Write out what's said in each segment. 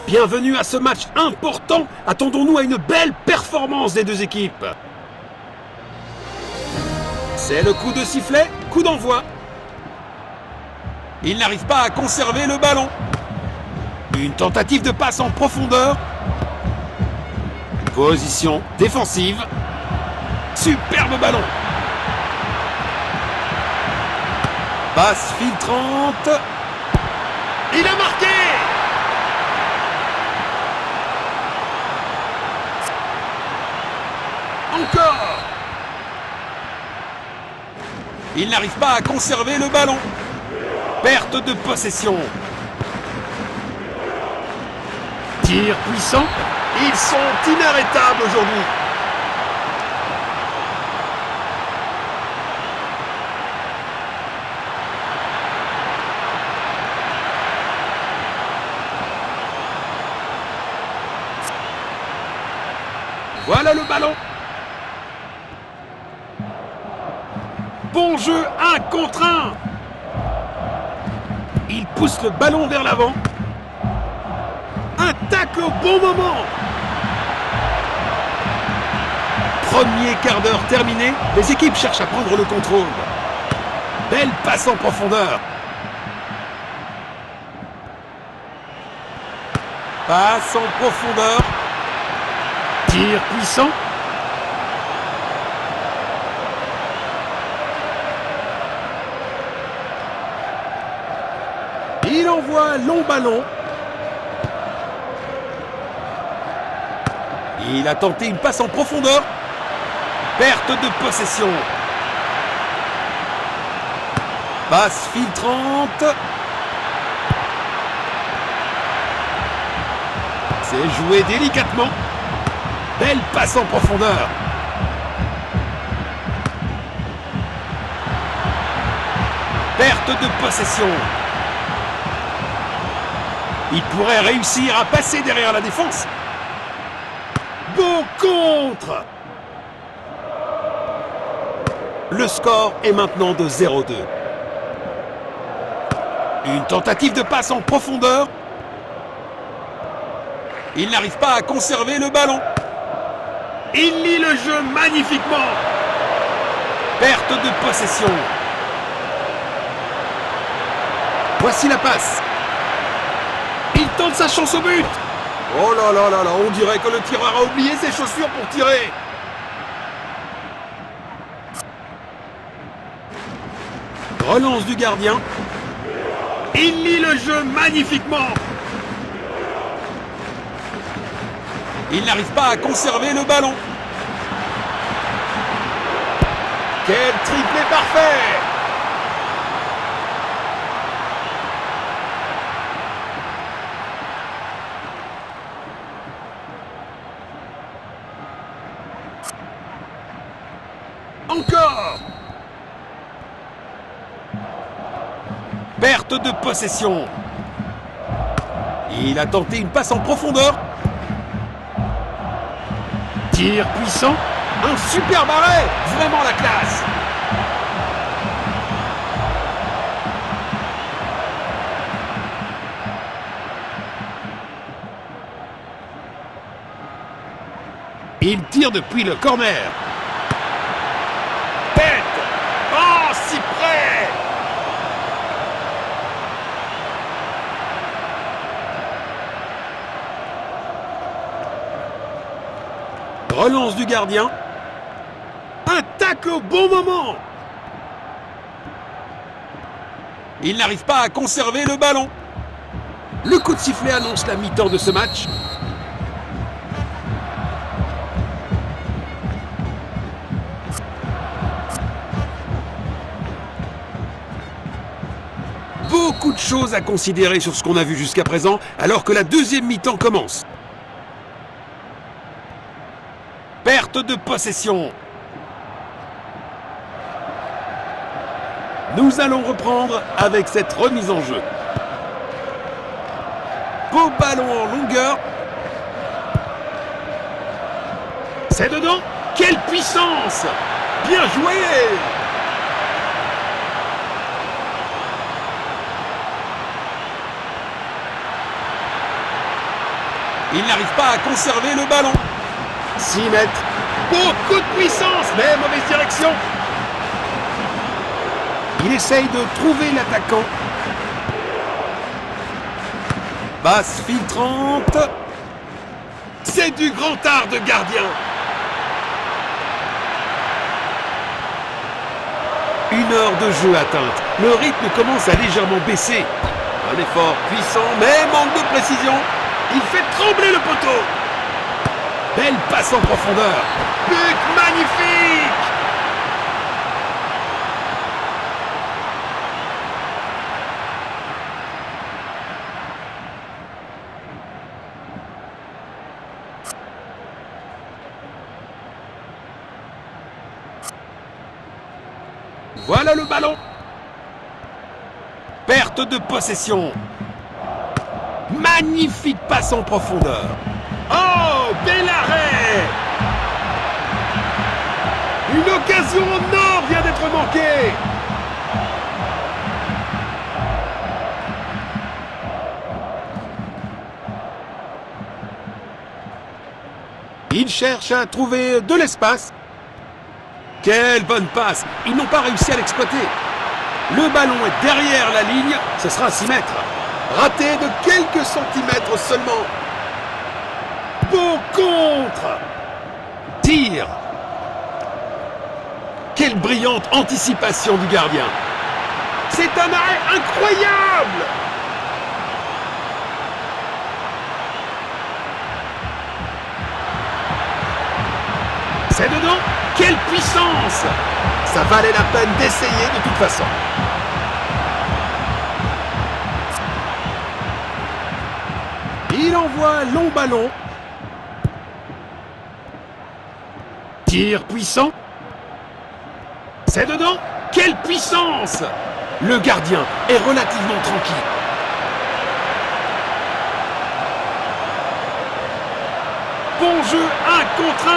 Bienvenue à ce match important. Attendons-nous à une belle performance des deux équipes. C'est le coup de sifflet, coup d'envoi. Il n'arrive pas à conserver le ballon. Une tentative de passe en profondeur. Position défensive. Superbe ballon. Passe filtrante. Il a marqué! Encore! Il n'arrive pas à conserver le ballon. Perte de possession. Tir puissant. Ils sont inarrêtables aujourd'hui. Voilà le ballon. Bon jeu, 1 contre 1. Il pousse le ballon vers l'avant. Un tacle au bon moment. Premier quart d'heure terminé. Les équipes cherchent à prendre le contrôle. Belle passe en profondeur. Passe en profondeur. Tir puissant. Il envoie un long ballon. Il a tenté une passe en profondeur. Perte de possession. Passe filtrante. C'est joué délicatement. Belle passe en profondeur. Perte de possession. Il pourrait réussir à passer derrière la défense. Beau contre. Le score est maintenant de 0-2. Une tentative de passe en profondeur. Il n'arrive pas à conserver le ballon. Il lit le jeu magnifiquement. Perte de possession. Voici la passe. Il tente sa chance au but. Oh là là là là, on dirait que le tireur a oublié ses chaussures pour tirer. Relance du gardien. Il lit le jeu magnifiquement. Il n'arrive pas à conserver le ballon. Quel triplé parfait! Encore! Perte de possession. Il a tenté une passe en profondeur. Tir puissant. Un superbe arrêt. Vraiment la classe. Il tire depuis le corner. Tête. Oh, si près. Relance du gardien. Un tacle au bon moment. Il n'arrive pas à conserver le ballon. Le coup de sifflet annonce la mi-temps de ce match. Beaucoup de choses à considérer sur ce qu'on a vu jusqu'à présent, alors que la deuxième mi-temps commence. Perte de possession. Nous allons reprendre avec cette remise en jeu. Beau ballon en longueur. C'est dedans. Quelle puissance! Bien joué! Il n'arrive pas à conserver le ballon. 6 mètres. Beaucoup de puissance, mais mauvaise direction. Il essaye de trouver l'attaquant. Passe filtrante. C'est du grand art de gardien. Une heure de jeu atteinte. Le rythme commence à légèrement baisser. Un effort puissant, mais manque de précision. Il fait trembler le poteau. Belle passe en profondeur. But magnifique. Voilà le ballon. Perte de possession. Magnifique passe en profondeur. Oh, bel arrêt. Une occasion en or vient d'être manquée. Il cherche à trouver de l'espace. Quelle bonne passe. Ils n'ont pas réussi à l'exploiter. Le ballon est derrière la ligne. Ce sera à 6 mètres. Raté de quelques centimètres seulement. Beau contre. Tir. Quelle brillante anticipation du gardien. C'est un arrêt incroyable. C'est dedans. Quelle puissance. Ça valait la peine d'essayer de toute façon. Il envoie long ballon. Tir puissant. C'est dedans. Quelle puissance. Le gardien est relativement tranquille. Bon jeu 1 contre 1.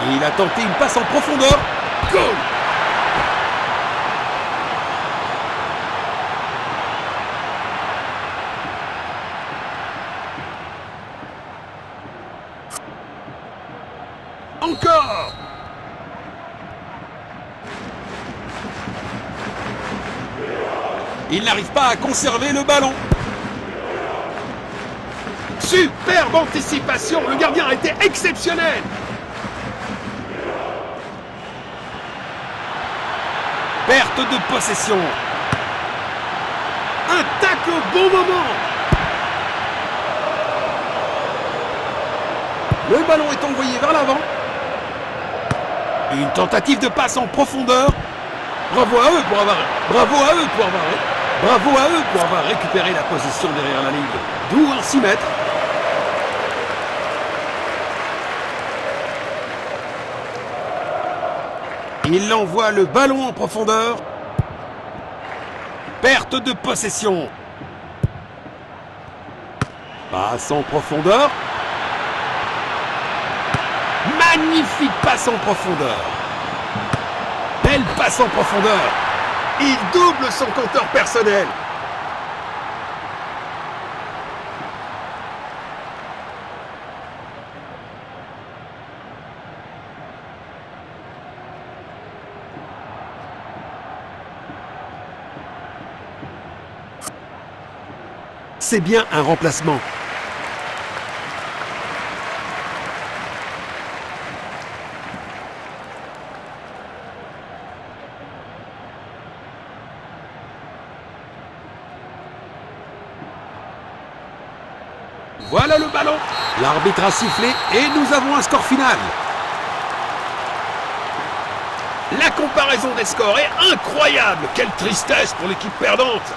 Il a tenté une passe en profondeur. Goal. Encore. Il n'arrive pas à conserver le ballon. Superbe anticipation. Le gardien a été exceptionnel. Perte de possession. Un tacle au bon moment. Le ballon est envoyé vers l'avant. Une tentative de passe en profondeur. Bravo à eux pour avoir récupéré la position derrière la ligne. D'où un 6 mètres. Il envoie le ballon en profondeur. Perte de possession. Passe en profondeur. Magnifique passe en profondeur. Belle passe en profondeur. Il double son compteur personnel. C'est bien un remplacement. Voilà le ballon. L'arbitre a sifflé et nous avons un score final. La comparaison des scores est incroyable. Quelle tristesse pour l'équipe perdante.